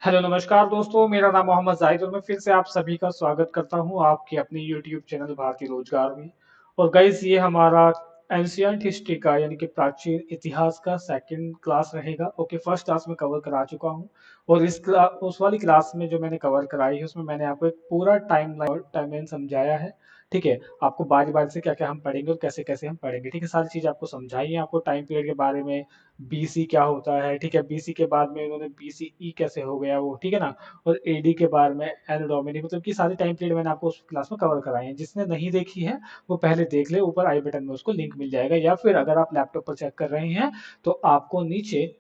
Hello नमस्कार दोस्तों, मेरा नाम मोहम्मद जाहिद और मैं फिर से आप सभी का स्वागत करता हूं आपके अपने यूट्यूब चैनल भारतीय रोजगार में। और गाइस, ये हमारा एंशियंट हिस्ट्री का यानी कि प्राचीन इतिहास का सेकंड क्लास रहेगा। ओके, फर्स्ट क्लास में कवर करा चुका हूं और उस वाली क्लास में जो मैंने कवर कराई है उसमें मैंने आपको एक पूरा टाइमलाइन समझाया है। ठीक है, आपको बारी बारी से क्या क्या हम पढ़ेंगे और कैसे कैसे हम पढ़ेंगे। ठीक है, सारी चीज आपको समझाई है, आपको टाइम पीरियड के बारे में, बीसी क्या होता है। ठीक है, बीसी के बाद में इन्होंने बीसीई कैसे हो गया वो, ठीक है ना। और एडी के बारे में एनो डोमिनी, मतलब कि सारी टाइम पीरियड मैंने आपको उस क्लास में कवर कराए हैं। जिसने नहीं देखी है वो पहले देख ले, ऊपर आई बटन में उसको लिंक मिल जाएगा, या फिर अगर आप लैपटॉप पर चेक कर रहे हैं तो आपको नीचे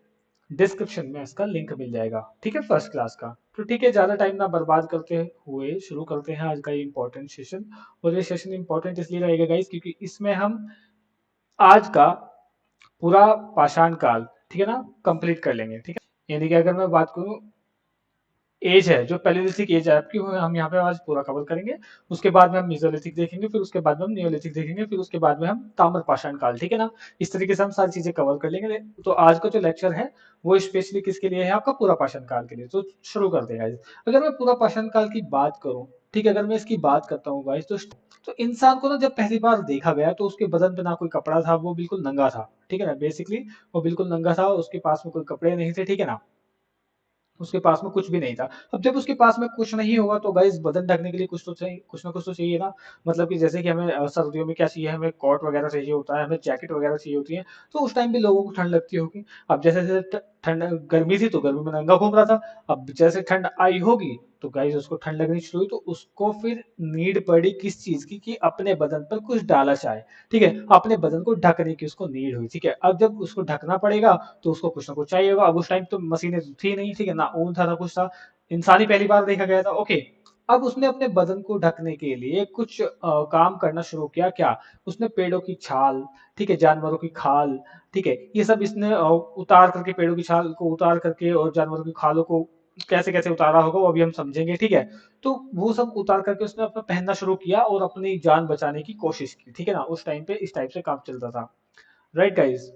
डिस्क्रिप्शन में इसका लिंक मिल जाएगा। ठीक है, फर्स्ट क्लास का। तो ठीक है, ज्यादा टाइम ना बर्बाद करते हुए शुरू करते हैं आज का ये इंपॉर्टेंट सेशन। और ये सेशन इंपॉर्टेंट इसलिए रहेगा गाइस क्योंकि इसमें हम आज का पूरा पाषाण काल, ठीक है ना, कंप्लीट कर लेंगे। ठीक है, यानी कि अगर मैं बात करूं एज है, जो पैलेलिथिक एज है आपकी, वो हम यहाँ पे आज पूरा कवर करेंगे। उसके बाद में हम मेसोलिथिक देखेंगे, फिर उसके बाद में हम नियोलिथिक देखेंगे, फिर उसके बाद में हम ताम्र पाषाण काल। ठीक है ना, इस तरीके से हम सारी चीजें कवर कर लेंगे। तो आज का जो लेक्चर है वो स्पेशली किसके लिए है? आपका पूरा पाषाण काल के लिए। तो शुरू करते हैं गाइस। अगर मैं पूरा पाषाण काल की बात करूं, ठीक है, अगर मैं इसकी बात करता हूँ गाइस, तो इंसान को ना जब पहली बार देखा गया तो उसके बदन पे ना कोई कपड़ा था, वो बिल्कुल नंगा था। ठीक है ना, बेसिकली वो बिल्कुल नंगा था, उसके पास में कोई कपड़े नहीं थे। ठीक है ना, उसके पास में कुछ भी नहीं था। अब जब उसके पास में कुछ नहीं होगा तो गाइस, बदन ढकने के लिए कुछ तो चाहिए, कुछ ना कुछ तो चाहिए ना। मतलब कि जैसे कि हमें सर्दियों में क्या चाहिए, हमें कोट वगैरह चाहिए होता है, हमें जैकेट वगैरह चाहिए होती है। तो उस टाइम भी लोगों को ठंड लगती होगी। अब जैसे जैसे ठंड, गर्मी थी तो गर्मी में नंगा घूम रहा था। अब जैसे ठंड आई होगी तो गाइस उसको ठंड लगनी शुरू हुई, तो उसको फिर नीड पड़ी किस चीज की, कि अपने बदन पर कुछ डाला जाए। ठीक है, अपने बदन को ढकने की उसको नीड हुई। ठीक है, अब जब उसको ढकना पड़ेगा तो उसको कुछ ना कुछ चाहिए होगा। अब उस टाइम तो मशीनें थी नहीं, ठीक है ना, ऊन था ना कुछ था, इंसान ही पहली बार देखा गया था। ओके, अब उसने अपने बदन को ढकने के लिए कुछ काम करना शुरू किया। क्या? उसने पेड़ों की छाल, ठीक है, जानवरों की खाल, ठीक है, ये सब इसने उतार करके, पेड़ों की छाल को उतार करके और जानवरों की खालों को कैसे कैसे उतारा होगा वो अभी हम समझेंगे। ठीक है, तो वो सब उतार करके उसने अपना पहनना शुरू किया और अपनी जान बचाने की कोशिश की। ठीक है ना, उस टाइम पे इस टाइप से काम चलता था। राइट गाइज,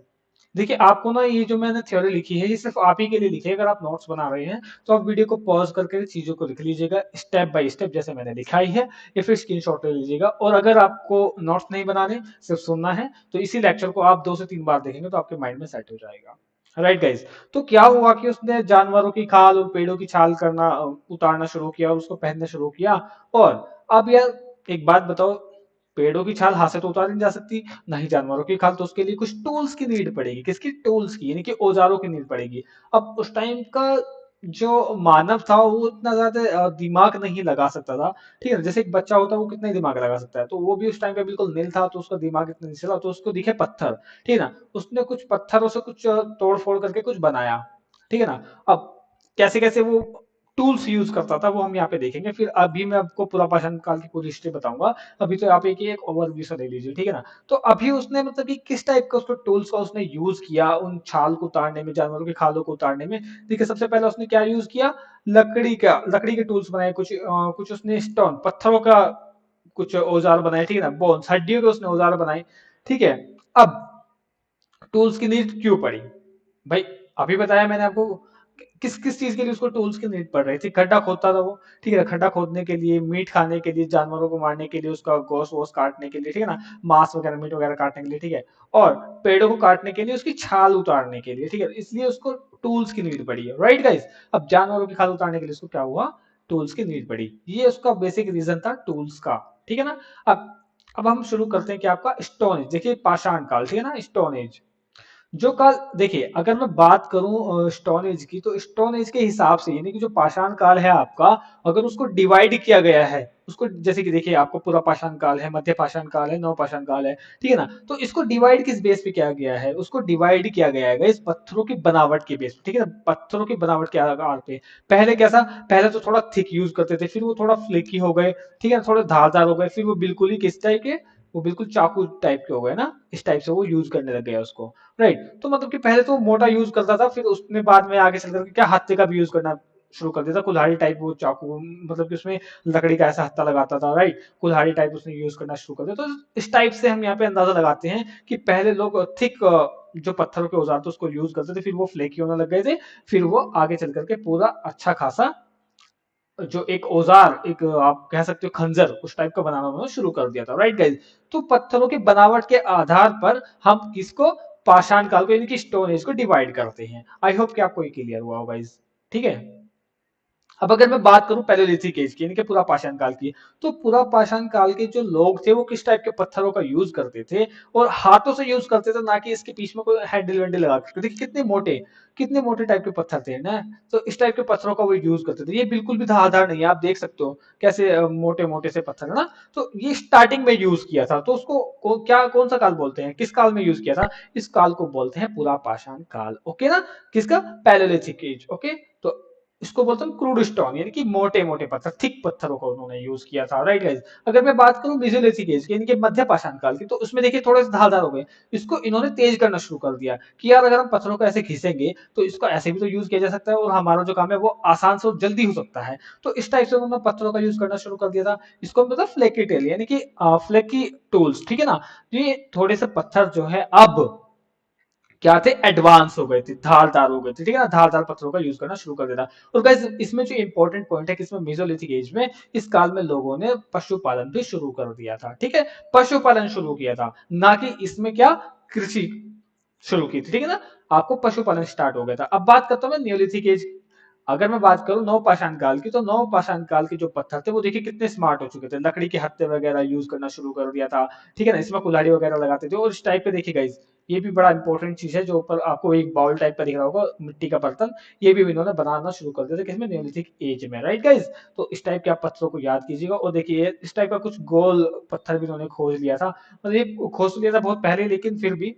देखिए आपको ना ये जो मैंने थ्योरी लिखी है ये सिर्फ आप ही के लिए लिखी है। अगर आप नोट्स बना रहे हैं तो आप वीडियो को पॉज करके चीजों को लिख लीजिएगा स्टेप बाय स्टेप, जैसे मैंने लिखाई है, या फिर स्क्रीनशॉट ले लीजिएगा। और अगर आपको नोट्स नहीं बनाने, सिर्फ सुनना है, तो इसी लेक्चर को आप 2 से 3 बार देखेंगे तो आपके माइंड में सेट हो जाएगा। राइट गाइज, तो क्या हुआ कि उसने जानवरों की खाल और पेड़ों की छाल करना, उतारना शुरू किया और उसको पहनना शुरू किया। और अब यार एक बात बताओ, पेड़ों की छाल हाथ से तो उतारी नहीं जा सकती, नहीं जानवरों की खाल, तो उसके लिए कुछ टूल्स की नीड पड़ेगी। किसकी? टूल्स की, यानी कि औजारों की नीड पड़ेगी। अब उस टाइम का जो मानव था वो इतना ज्यादा दिमाग नहीं लगा सकता था। ठीक है ना, जैसे एक बच्चा होता है वो कितना ही दिमाग लगा सकता है, तो वो भी उस टाइम पे बिल्कुल नील था, तो उसका दिमाग इतना नहीं चला। तो उसको दिखे पत्थर, ठीक है ना, उसने कुछ पत्थरों से कुछ तोड़ फोड़ करके कुछ बनाया। ठीक है ना, अब कैसे कैसे वो टूल्स यूज करता था वो हम यहाँ पे देखेंगे। फिर अभी मैं आपको पूरा पाषाण काल की पूरी हिस्ट्री बताऊंगा। अभी तो आप एक ओवरव्यू से ले लीजिए। ठीक है ना, तो अभी उसने मतलब कि किस टाइप का उसको टूल्स का उसने यूज किया उन छाल को उतारने में, जानवरों की खालों को उतारने में। देखिए, सबसे पहले उसने क्या यूज किया? लकड़ी के टूल्स बनाए, कुछ उसने स्टोन, पत्थरों का कुछ औजार बनाए। ठीक है ना, बोन्स, हड्डियों के उसने औजार बनाए। ठीक है, अब टूल्स की नीड क्यों पड़ी भाई? अभी बताया मैंने आपको किस किस चीज के लिए उसको टूल्स की नीड पड़ रही थी। खड्डा खोदता था वो, ठीक है, खड्डा खोदने के लिए, मीट खाने के लिए, जानवरों को मारने के लिए, उसका गोश्त वोश्त काटने के लिए, ठीक है ना, मांस वगैरह, मीट वगैरह काटने के लिए, ठीक है, और पेड़ों को काटने के लिए, उसकी छाल उतारने के लिए। ठीक है, इसलिए उसको टूल्स की नीड पड़ी है। राइट गाइस, अब जानवरों की खाल उतारने के लिए उसको क्या हुआ? टूल्स की नीड पड़ी। ये उसका बेसिक रीजन था टूल्स का। ठीक है ना, अब अब हम शुरू करते हैं कि आपका स्टोन एज। देखिए, पाषाण काल, ठीक है ना, स्टोन एज जो काल, देखिए अगर मैं बात करूं स्टोन एज की, तो स्टोन एज के हिसाब से, यानी कि जो पाषाण काल है आपका, अगर उसको डिवाइड किया गया है, उसको जैसे कि देखिए आपको पूरा पाषाण काल है, मध्य पाषाण काल है, नव पाषाण काल है, ठीक है ना, तो इसको डिवाइड किस बेस पे किया गया है? उसको डिवाइड किया गया है इस पत्थरों की बनावट के बेस पे। ठीक है ना, पत्थरों की बनावट के आधार पे। पहले कैसा? पहले तो थोड़ा थिक यूज करते थे, फिर वो थोड़ा फ्लेकी हो गए, ठीक है ना, थोड़े धारदार हो गए, फिर वो बिल्कुल ही किस टाइप के? वो बिल्कुल चाकू टाइप के हो गए ना, इस टाइप से वो यूज करने लग गया उसको। राइट, तो मतलब कि पहले तो मोटा यूज करता था, फिर उसने बाद में आगे चल करके क्या हत्थे का भी यूज करना शुरू कर दिया था। कुल्हाड़ी टाइप वो चाकू, मतलब कि उसमें लकड़ी का ऐसा हत्था लगाता था। राइट, कुल्हाड़ी टाइप उसने यूज करना शुरू कर दिया। तो इस टाइप से हम यहाँ पे अंदाजा लगाते हैं कि पहले लोग थिक जो पत्थरों के औजार थे उसको यूज करते थे, फिर वो फ्लेकी होने लग गए थे, फिर वो आगे चल करके पूरा अच्छा खासा जो एक औजार, एक आप कह सकते हो खंजर, उस टाइप का बनाना उन्होंने शुरू कर दिया था। राइट गाइज, तो पत्थरों की बनावट के आधार पर हम किसको, पाषाण काल को यानी कि स्टोन एज को डिवाइड करते हैं। आई होप कि आपको ये क्लियर हुआ होगा गाइज। ठीक है, अब अगर मैं बात करूं पैलेलिथिक एज की यानी कि पूरा पाषाण काल की, तो पूरा पाषाण काल के जो लोग थे वो किस टाइप के पत्थरों का यूज करते थे, और हाथों से यूज करते थे, ना कि इसके पीछे में कोई हैंडल वैंडल लगा करके। देखिए कितने मोटे टाइप के पत्थर थे ना, तो इस टाइप के पत्थरों का वो यूज करते थे। ये बिल्कुल भी धारदार नहीं है, आप देख सकते हो कैसे मोटे मोटे से पत्थर है ना। तो ये स्टार्टिंग में यूज किया था, तो उसको क्या कौन सा काल बोलते हैं, किस काल में यूज किया था, इस काल को बोलते हैं पूरा पाषाण काल। ओके ना, किसका, पैलेलिथिक एज। ओके, तो इसको बोलते हैं क्रूड स्टोन, यानी कि मोटे मोटे पत्थर, थिक पत्थरों को उन्होंने यूज किया था। राइट गाइस, अगर मैं बात करूं मेसोलिथिक एज की यानी कि मध्य पाषाण काल की, तो उसमें देखिए थोड़े से धारदार हो गए, इसको इन्होंने तेज करना शुरू कर दिया कि यार अगर हम पत्थरों को ऐसे घिसेंगे तो इसको ऐसे भी तो यूज किया जा सकता है, और हमारा जो काम है वो आसान से और जल्दी हो सकता है। तो इस टाइप से उन्होंने पत्थरों का यूज करना शुरू कर दिया था। इसको मतलब फ्लेकी टेल यानी कि फ्लेकी टूल्स। ठीक है ना, ये थोड़े से पत्थर जो है अब क्या थे, एडवांस हो गए थे, धारदार हो गए थे। ठीक है ना, धारदार पत्थरों का यूज करना शुरू कर देता। और गाइस इसमें जो इंपॉर्टेंट पॉइंट है कि इसमें मेसोलिथिक एज में इस काल में लोगों ने पशुपालन भी शुरू कर दिया था। ठीक है, पशुपालन शुरू किया था, ना कि इसमें क्या, कृषि शुरू की थी। ठीक है ना, आपको पशुपालन स्टार्ट हो गया था। अब बात करता हूँ मैं न्योलिथिक एज। अगर मैं बात करूं नवपाषाण काल की, तो नवपाषाण काल के जो पत्थर थे वो देखिए कितने स्मार्ट हो चुके थे, लकड़ी के हत्थे वगैरह यूज करना शुरू कर दिया था। ठीक है ना, इसमें कुल्हाड़ी वगैरह लगाते थे। और इस टाइप पे देखिए गाइस, ये भी बड़ा इंपॉर्टेंट चीज है, जो ऊपर आपको एक बाउल टाइप का दिख रहा होगा, मिट्टी का बर्तन, ये भी इन्होंने बनाना शुरू कर दिया था किसमें, न्योलिथिक एज में। राइट गाइस, तो इस टाइप के आप पत्थरों को याद कीजिएगा। और देखिए इस टाइप का कुछ गोल पत्थर भी इन्होंने खोज लिया था, मतलब ये खोज लिया था बहुत पहले, लेकिन फिर भी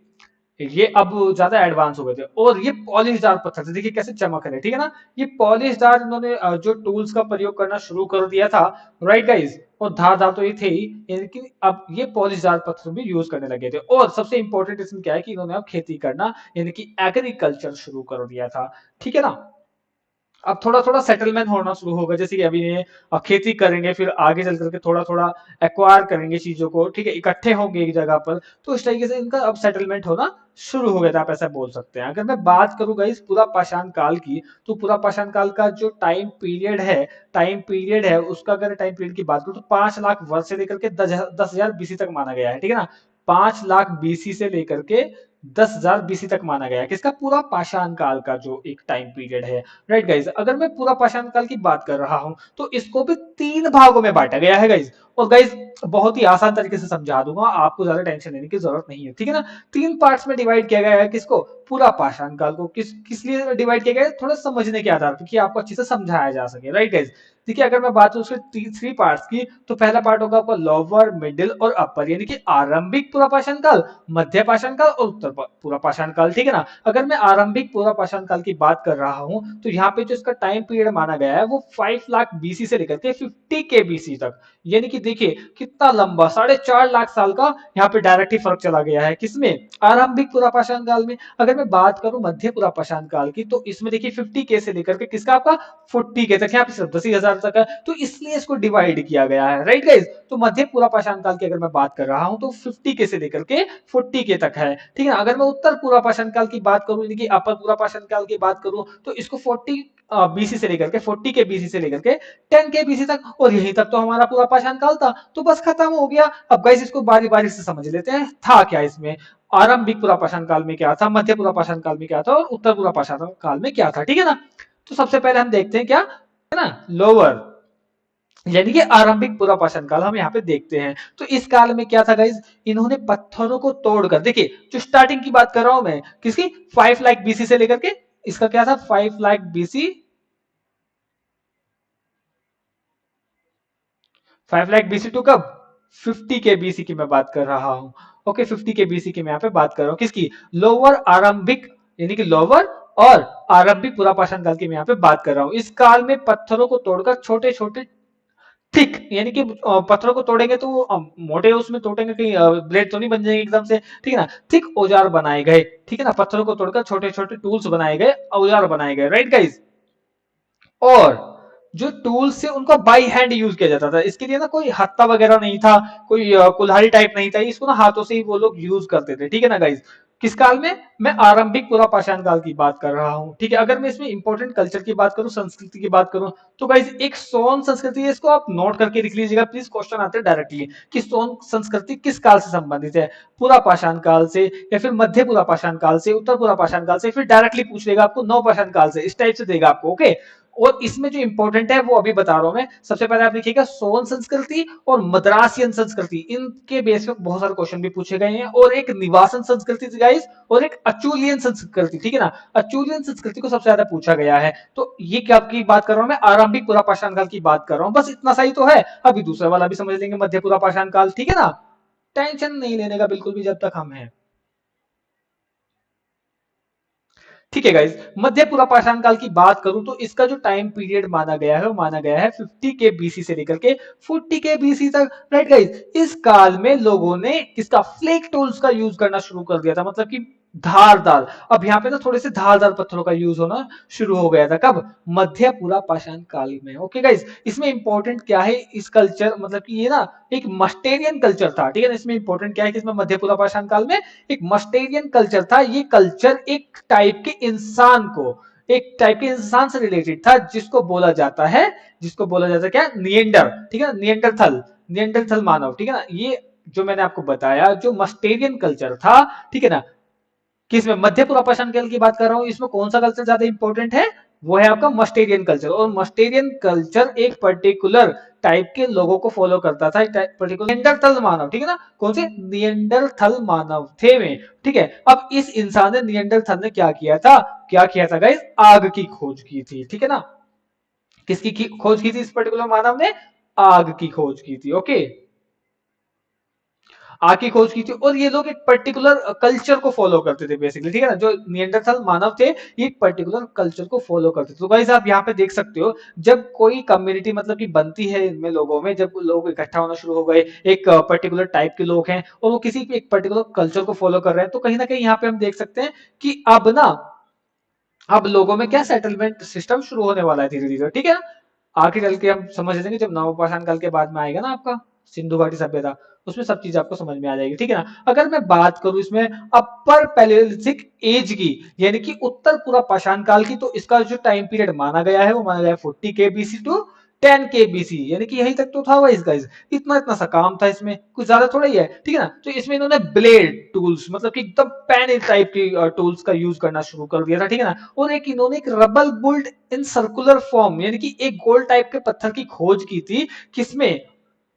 ये अब ज्यादा एडवांस हो गए थे। और ये पॉलिशदार पत्थर थे, देखिए कैसे चमक रहे। ठीक है ना, ये पॉलिशदार इन्होंने जो टूल्स का प्रयोग करना शुरू कर दिया था। राइट गाइस, और धारदार तो ये थे ही, लेकिन अब ये पॉलिशदार पत्थर भी यूज करने लगे थे। और सबसे इंपॉर्टेंट इसमें क्या है कि इन्होंने अब खेती करना यानी कि एग्रीकल्चर शुरू कर दिया था। ठीक है ना, अब थोड़ा थोड़ा सेटलमेंट होना शुरू होगा, जैसे कि अभी ये खेती करेंगे, फिर आगे चल करके थोड़ा थोड़ा एक्वायर करेंगे चीजों को। ठीक है, इकट्ठे होंगे एक जगह पर, तो इस तरीके से इनका अब सेटलमेंट होना शुरू हो गया था, आप ऐसा बोल सकते हैं। अगर मैं बात करूं गाइस पूरा पाषाण काल की, तो पूरा पाषाण काल का जो टाइम पीरियड है उसका, अगर टाइम पीरियड की बात करूं तो 5 लाख वर्ष से लेकर के 10,000 बीसी तक माना गया है। ठीक है ना, 5 लाख बीसी से लेकर के 10,000 बीसी तक माना गया है, किसका, पूरा पाषाण काल का जो एक टाइम पीरियड है। राइट गाइज, अगर मैं पूरा पाषाण काल की बात कर रहा हूं तो इसको भी 3 भागों में बांटा गया है गाइज। और गाइज बहुत ही आसान तरीके से समझा दूंगा, आपको ज्यादा टेंशन लेने की जरूरत नहीं है। ठीक है ना, 3 पार्ट्स में डिवाइड किया गया है किसको, पूरा पाषाण काल को। किस लिए डिवाइड किया गया है, थोड़ा समझने के आधार पर कि आपको अच्छे से समझाया जा सके। राइट गाइज, देखिए अगर मैं बात करूं उसके 3 पार्ट्स की, तो पहला पार्ट होगा आपका लोअर, मिडिल और अपर, यानी कि आरंभिक पूरा पाषाण काल, मध्य पाषाण काल और उत्तर पूरा पाषाण काल। ठीक है ना, अगर मैं आरंभिक पूरा पाषाण काल की बात कर रहा हूं, तो यहाँ पे जो इसका टाइम पीरियड माना गया है वो 5 लाख बीसी से लेकर के 50 के बीसी तक, यानी कि देखिए कितना लंबा, 4.5 लाख साल का यहाँ पे डायरेक्ट ही फर्क चला गया है, किसमें, आरंभिक पूरा पाषाण काल में। अगर मैं बात करूं मध्य पूरा पाषाण काल की, तो इसमें देखिए 50 के से लेकर के किसका, आपका 40 के तक, यहाँ पे सिर्फ 10,000 तक है, तो इसलिए इसको डिवाइड किया गया है। राइट गाइज, तो मध्य पूरा पाषाण काल की अगर मैं बात कर रहा हूं तो 50 के से लेकर के 40 के तक है। ठीक है ना, अगर मैं उत्तर पूरा पाषाण काल की बात करूं, यानी कि अपर पूरा पाषाण काल की बात करूं, तो इसको 40 बीसी से लेकर के 40 के बीसी से लेकर के 10 के बीसी तक, और यहीं तक तो हमारा पूरा पाषाण काल था, तो बस खत्म हो गया। अब गाइस इसको बारी बारी से समझ लेते हैं, था क्या इसमें, आरंभिक पूरा पाषाण काल में क्या था, मध्य पूरा पाषाण काल में क्या था, और उत्तर पूरा पाषाण काल में क्या था। ठीक है ना, तो सबसे पहले हम देखते हैं क्या है ना, लोअर यानी कि आरंभिक पूरा पाषाण काल हम यहाँ पे देखते हैं। तो इस काल में क्या था गाइज, इन्होंने पत्थरों को तोड़कर, देखिए जो स्टार्टिंग की बात कर रहा हूं मैं किसकी, 5 लाख बीसी से लेकर के, इसका क्या था, 5 lakh BC, 5 lakh BC to कब, 50 के बीसी की मैं बात कर रहा हूं। ओके, 50 के बीसी की मैं यहाँ पे बात कर रहा हूँ, किसकी, लोअर आरंभिक यानी कि लोअर और आरंभिक पूरा पाषाण काल की मैं यहाँ पे बात कर रहा हूँ। इस काल में पत्थरों को तोड़कर छोटे छोटे थिक यानी कि पत्थरों को तोड़ेंगे तो मोटे उसमें तोड़ेंगे, कहीं ब्लेड तो नहीं बन जाएंगे एकदम से। ठीक है ना, थिक औजार बनाए गए। ठीक है ना, पत्थरों को तोड़कर छोटे छोटे टूल्स बनाए गए, औजार बनाए गए। राइट गाइस, और जो टूल्स से उनको बाई हैंड यूज किया जाता था, इसके लिए ना कोई हत्था वगैरह नहीं था, कोई कुल्हाड़ी टाइप नहीं था, इसको ना हाथों से ही वो लोग यूज करते थे। ठीक है ना गाइस, किस काल में? मैं आरंभिक पुरा पाषाण काल की बात कर रहा हूं। ठीक है, अगर मैं इसमें इंपॉर्टेंट कल्चर की बात करूं, संस्कृति की बात करूं, तो गाइस एक सोन संस्कृति है, इसको आप नोट करके लिख लीजिएगा प्लीज, क्वेश्चन आते हैं डायरेक्टली कि सोन संस्कृति किस काल से संबंधित है, पुरा पाषाण काल से या फिर मध्य पुरा पाषाण काल से, उत्तर पुरा पाषाण काल से, फिर डायरेक्टली पूछ लेगा आपको नव पाषाण काल से, इस टाइप से देगा आपको। ओके, और इसमें जो इंपॉर्टेंट है वो अभी बता रहा हूं मैं। सबसे पहले आप लिखिएगा सोन संस्कृति और मद्रासियन संस्कृति, इनके बेस पे बहुत सारे क्वेश्चन भी पूछे गए हैं, और एक निवासन संस्कृति गाइस, और एक अचूलियन संस्कृति। ठीक है ना, अचूलियन संस्कृति को सबसे ज्यादा पूछा गया है। तो ये क्या की बात कर रहा हूं मैं, आरंभिक पुरा पाषाण काल की बात कर रहा हूं, बस इतना सही तो है। अभी दूसरा वाला भी समझ लेंगे, मध्य पुरा पाषाण काल। ठीक है ना, टेंशन नहीं लेने का बिल्कुल भी जब तक हम हैं। ठीक है गाइस, मध्य पुरा पाषाण काल की बात करूं तो इसका जो टाइम पीरियड माना गया है वो माना गया है 50 के बीसी से लेकर के 40 के बीसी तक। राइट गाइस, इस काल में लोगों ने किसका, फ्लेक टूल्स का यूज करना शुरू कर दिया था, मतलब कि धारदार। अब यहाँ पे ना थोड़े से धारदार पत्थरों का यूज होना शुरू हो गया था, कब, मध्य पुरा पाषाण काल में। ओके गाइस, इसमें इंपॉर्टेंट क्या है, इस कल्चर मतलब कि ये ना एक मस्टेरियन कल्चर था। ठीक है ना, इसमें इंपॉर्टेंट क्या है कि इसमें मध्य पुरा पाषाण काल में एक मस्टेरियन कल्चर था। ये कल्चर एक टाइप के इंसान को, एक टाइप के इंसान से रिलेटेड था, जिसको बोला जाता है, जिसको बोला जाता है क्या, निएंडर। ठीक है ना, निएंडरथल, निएंडरथल मानव। ठीक है ना, ये जो मैंने आपको बताया जो मस्टेरियन कल्चर था। ठीक है ना, किसमें, मध्य पूर्व पाषाण काल की बात कर रहा हूं, इसमें कौन सा कल्चर ज्यादा इंपॉर्टेंट है, वो है आपका मस्टेरियन कल्चर। और मस्टेरियन कल्चर एक पर्टिकुलर टाइप के लोगों को फॉलो करता था, पर्टिकुलर निएंडरथल मानव। ठीक है ना, कौन से, निएंडरथल मानव थे में। ठीक है, अब इस इंसान ने, निएंडरथल ने क्या किया था, क्या किया था गाइस, आग की खोज की थी। ठीक है ना, किसकी खोज की थी, इस पर्टिकुलर मानव ने आग की खोज की थी। ओके, आग की खोज की थी, और ये लोग एक पर्टिकुलर कल्चर को फॉलो करते थे बेसिकली। ठीक है ना, जो निएंडरथल मानव थे ये एक पर्टिकुलर कल्चर को फॉलो करते थे। तो गाइस आप यहाँ पे देख सकते हो, जब कोई कम्युनिटी मतलब कि बनती है इनमें लोगों में, जब लोग इकट्ठा होना शुरू हो गए, एक पर्टिकुलर टाइप के लोग हैं और वो किसी एक पर्टिकुलर कल्चर को फॉलो कर रहे हैं, तो कहीं ना कहीं यहाँ पे हम देख सकते हैं कि अब ना, अब लोगों में क्या, सेटलमेंट सिस्टम शुरू होने वाला है धीरे धीरे। ठीक है ना, आगे चल के हम समझ लेंगे, जब नवपाषाण काल के बाद में आएगा ना आपका सिंधु घाटी सभ्यता, उसमें सब चीज आपको समझ में आ जाएगी। ठीक है ना, अगर मैं बात करूं इसमें अपर पैलेलिथिक एज की, यानी कि उत्तर पूरा पाषाण काल की, तो इसका जो टाइम पीरियड माना गया है वो माना गया है 40 के बीसी टू 10 के बीसी, यानी कि यही तक तो था इसका, इतना इतना सा काम था, इसमें कुछ ज्यादा थोड़ा ही है। ठीक है ना, तो इसमें इन्होंने ब्लेड टूल्स मतलब कि एकदम पैन टाइप की टूल्स का यूज करना शुरू कर दिया था। ठीक है ना, और एक इन्होंने एक rubble built in circular form, यानी कि एक गोल टाइप के पत्थर की खोज की थी, किसमें,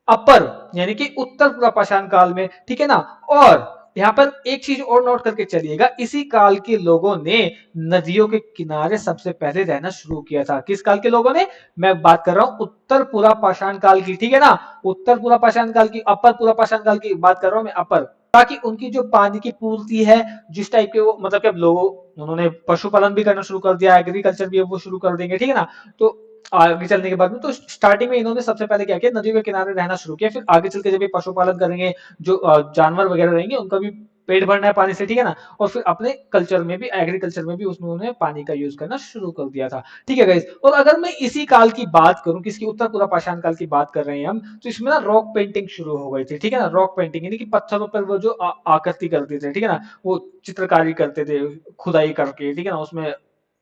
अपर यानी कि उत्तर पूरा पाषाण काल में। ठीक है ना, और यहाँ पर एक चीज और नोट करके चलिएगा, इसी काल के लोगों ने नदियों के किनारे सबसे पहले रहना शुरू किया था। किस काल के लोगों ने, मैं बात कर रहा हूं उत्तर पूरा पाषाण काल की। ठीक है ना, उत्तर पूरा पाषाण काल की, अपर पूरा पाषाण काल की बात कर रहा हूं मैं, अपर, ताकि उनकी जो पानी की पूर्ति है, जिस टाइप के वो मतलब कि अब लोग, उन्होंने पशुपालन भी करना शुरू कर दिया, एग्रीकल्चर भी वो शुरू कर देंगे। ठीक है ना, तो आगे चलने के बाद में, तो स्टार्टिंग में इन्होंने सबसे पहले क्या किया, नदियों के किनारे रहना शुरू किया, फिर आगे चल के जब ये पशुपालन करेंगे, जो जानवर वगैरह रहेंगे उनका भी पेट भरना है पानी से। ठीक है ना, और फिर अपने कल्चर में भी, एग्रीकल्चर में भी उसमें उन्होंने पानी का यूज करना शुरू कर दिया था। ठीक है गाइस, और अगर मैं इसी काल की बात करूं, किसकी, उत्तर पूरा पाषाण काल की बात कर रहे हैं हम, तो इसमें ना रॉक पेंटिंग शुरू हो गई थी। ठीक है ना, रॉक पेंटिंग यानी कि पत्थरों पर वो जो आकृति करते थे। ठीक है ना, वो चित्रकारी करते थे खुदाई करके। ठीक है ना, उसमें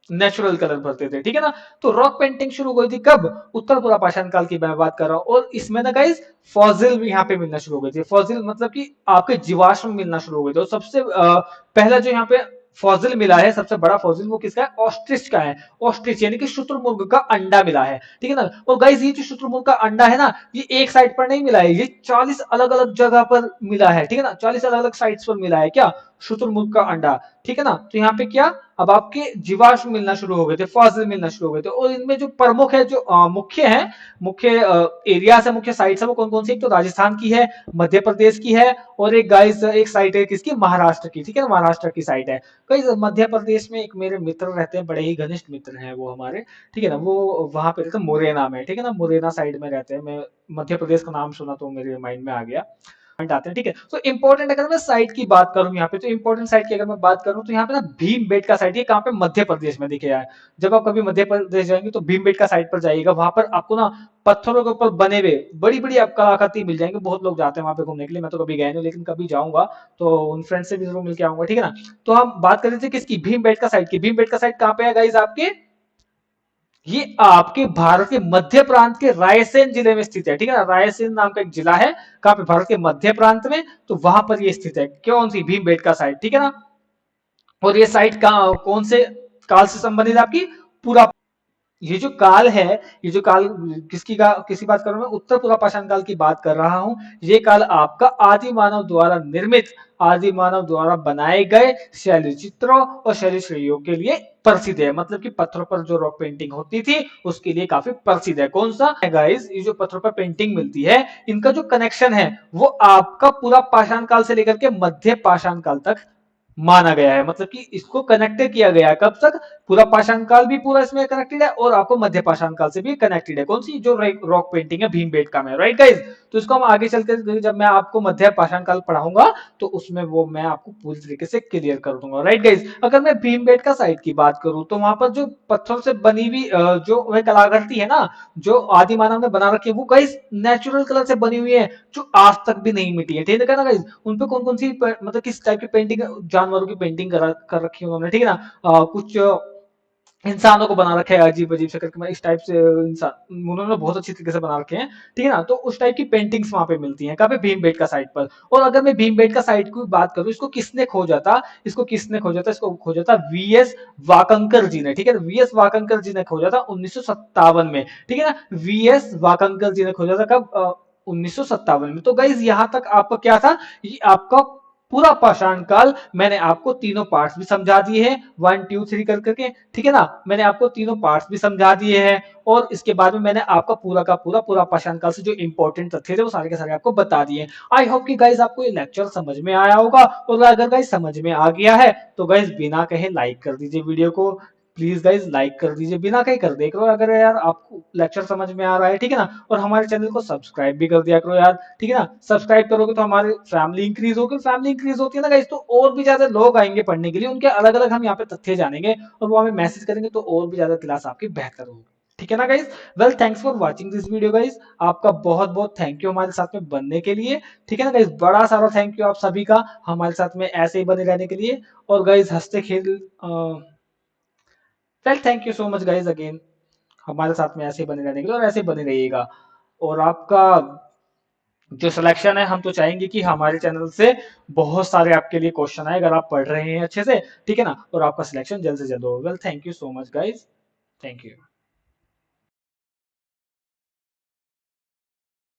नेचुरल कलर भरते थे। ठीक है ना, तो रॉक पेंटिंग शुरू हुई थी कब, उत्तर पूरा पाषाण काल की मैं बात कर रहा हूं, और इसमें ना गाइस फॉसिल भी यहाँ पे मिलना शुरू हो गए थे। फॉसिल मतलब कि आपके जीवाश्म मिलना शुरू हो गए थे, और सबसे पहला जो यहाँ पे फॉसिल मिला है, सबसे बड़ा फॉसिल, वो किसका है, ऑस्ट्रिच का है। ऑस्ट्रिच यानी कि शुतुरमुर्ग का अंडा मिला है। ठीक है ना, और गाइस ये जो शुतुरमुर्ग का अंडा है ना, ये एक साइड पर नहीं मिला है, ये 40 अलग अलग जगह पर मिला है। ठीक है ना, 40 अलग अलग साइट्स पर मिला है क्या, शुतुरमुर्ग का अंडा। ठीक है ना, तो यहाँ पे क्या, अब आपके जीवाश्म मिलना शुरू हो गए थे, फॉसिल मिलना शुरू हो गए थे, और इनमें जो प्रमुख है, जो मुख्य है, मुख्य एरिया है, मुख्य साइट्स है, वो कौन कौन सी, एक तो राजस्थान की है, मध्य प्रदेश की है, और एक गाइस एक साइट है किसकी, महाराष्ट्र की। ठीक है ना, महाराष्ट्र की साइट है। कई मध्य प्रदेश में एक मेरे मित्र रहते हैं, बड़े ही घनिष्ठ मित्र हैं वो हमारे। ठीक है ना, वो वहां पे रहते हैं, मुरैना में। ठीक है ना, मुरैना साइड में रहते हैं, मैं मध्य प्रदेश का नाम सुना तो मेरे माइंड में आ गया। पॉइंट आते हैं, ठीक है। तो इंपॉर्टेंट अगर मैं साइट की बात करूं यहाँ पे, तो इंपॉर्टेंट साइट की अगर मैं बात करूं तो यहाँ पे ना भीमबेटका साइट, ये कहाँ पे, मध्य प्रदेश में दिखे है। जब आप कभी मध्य प्रदेश जाएंगे तो भीमबेटका साइट पर जाइएगा, वहां पर आपको ना पत्थरों के ऊपर बने हुए बड़ी बड़ी आप कलाकृति मिल जाएंगे। बहुत लोग जाते हैं वहां पे घूमने के लिए, मैं तो कभी गया नहीं, लेकिन कभी जाऊंगा तो उन फ्रेंड से भी जरूर मिलकर आऊंगा, ठीक है ना। तो हम बात कर रहे थे किसकी, भीमबेटका साइट की। भीमबेटका साइट कहाँ पे है गाइस आपके, ये आपके भारत के मध्य प्रांत के रायसेन जिले में स्थित है, ठीक है ना। रायसेन नाम का एक जिला है, कहां पे, भारत के मध्य प्रांत में, तो वहां पर ये स्थित है। कौन सी, भीमबेटका साइट, ठीक है ना। और ये साइट कौन से काल से संबंधित है आपकी, पूरा, ये जो काल है, ये जो काल किसी बात कर रहा हूं मैं, उत्तर पूर्व पाषाण काल की बात कर रहा हूं। ये काल आपका आदि मानव द्वारा निर्मित, आदि मानव द्वारा बनाए गए शैली चित्रों और शैली श्रेणियों के लिए प्रसिद्ध है। मतलब कि पत्थरों पर जो रॉक पेंटिंग होती थी उसके लिए काफी प्रसिद्ध है। कौन सा है गाइस, ये जो पत्थरों पर पेंटिंग मिलती है, इनका जो कनेक्शन है वो आपका पूरा पाषाण काल से लेकर के मध्य पाषाण काल तक माना गया है। मतलब कि इसको कनेक्ट किया गया है कब तक, पूरा पाषाण काल भी पूरा इसमें कनेक्टेड है, और आपको मध्य पाषाण काल से भी कनेक्टेड है। कौन सी, जो रॉक पेंटिंग है भीमबेटका में, राइट गाइस। तो इसको हम आगे चलकर जब मैं आपको मध्य पाषाण काल पढ़ाऊंगा तो उसमें वो मैं आपको पूरी तरीके से क्लियर कर दूंगा, राइट गाइस। अगर मैं भीमबेटका साइट की बात करूं तो वहां पर जो पत्थरों से बनी हुई जो वह कलाकृति है ना, जो आदि मानव ने बना रखी है, वो गाइस नेचुरल कलर से बनी हुई है, जो आज तक भी नहीं मिटी है, ठीक है ना गाइस। उन पे कौन कौन सी मतलब किस टाइप की पेंटिंग, जानवरों की पेंटिंग कर रखी है उन्होंने, ठीक है ना। कुछ इंसानों को बना रखे है अजीब अजीब से करके, इस टाइप से इंसान उन्होंने बहुत अच्छी तरीके से बना रखे हैं, ठीक है ना। तो उस टाइप की पेंटिंग्स वहां पे मिलती हैं, कहाँ पे, भीमबेटका साइट पर। और अगर मैं भीमबेटका साइट की बात करूं, इसको किसने खोजा था, इसको खोजा था वीएस वाकंकर जी ने, ठीक है। वीएस वाकंकर जी ने खोजा था 1957 में, ठीक है ना। वीएस वाकंकर जी ने खोजा था कब, 1957 में। तो गाइज यहां तक आपका क्या था, ये आपका पूरा पाषाण काल मैंने आपको तीनों पार्ट्स भी समझा दिए हैं, 1 2 3 कर करके, ठीक है ना। मैंने आपको तीनों पार्ट्स भी समझा दिए हैं, और इसके बाद में मैंने आपका पूरा का पूरा पाषाण काल से जो इंपॉर्टेंट तथ्य थे वो सारे के सारे आपको बता दिए। आई होप कि गाइज आपको ये लेक्चर समझ में आया होगा, और अगर गाइज समझ में आ गया है तो गाइज बिना कहे लाइक कर दीजिए वीडियो को, प्लीज गाइज लाइक कर दीजिए, बिना कहीं कर देख लो अगर यार आपको लेक्चर समझ में आ रहा है, ठीक है ना। और हमारे चैनल को सब्सक्राइब भी कर दिया करो यार, ठीक है ना। सब्सक्राइब करोगे तो हमारी फैमिली इंक्रीज होगी, फैमिली इंक्रीज होती है ना गाइज, तो और भी ज्यादा लोग आएंगे पढ़ने के लिए, उनके अलग अलग हम यहाँ पे तथ्य जानेंगे और वो हमें मैसेज करेंगे, तो और भी ज्यादा क्लास आपकी बेहतर होगी, ठीक है ना guys. Well thanks for watching this video guys, आपका बहुत बहुत थैंक यू हमारे साथ में बनने के लिए, ठीक है ना गाइज। बड़ा सारा थैंक यू आप सभी का हमारे साथ में ऐसे ही बने रहने के लिए। और गाइज हंसते खेल well thank you so much guys again, हमारे साथ में ऐसे बने रहने के लिए, और ऐसे बने रहिएगा। और आपका जो सिलेक्शन है, हम तो चाहेंगे कि हमारे चैनल से बहुत सारे आपके लिए क्वेश्चन आए, अगर आप पढ़ रहे हैं अच्छे से, ठीक है ना, और आपका सिलेक्शन जल्द से जल्द हो। Well thank you so much guys, thank you.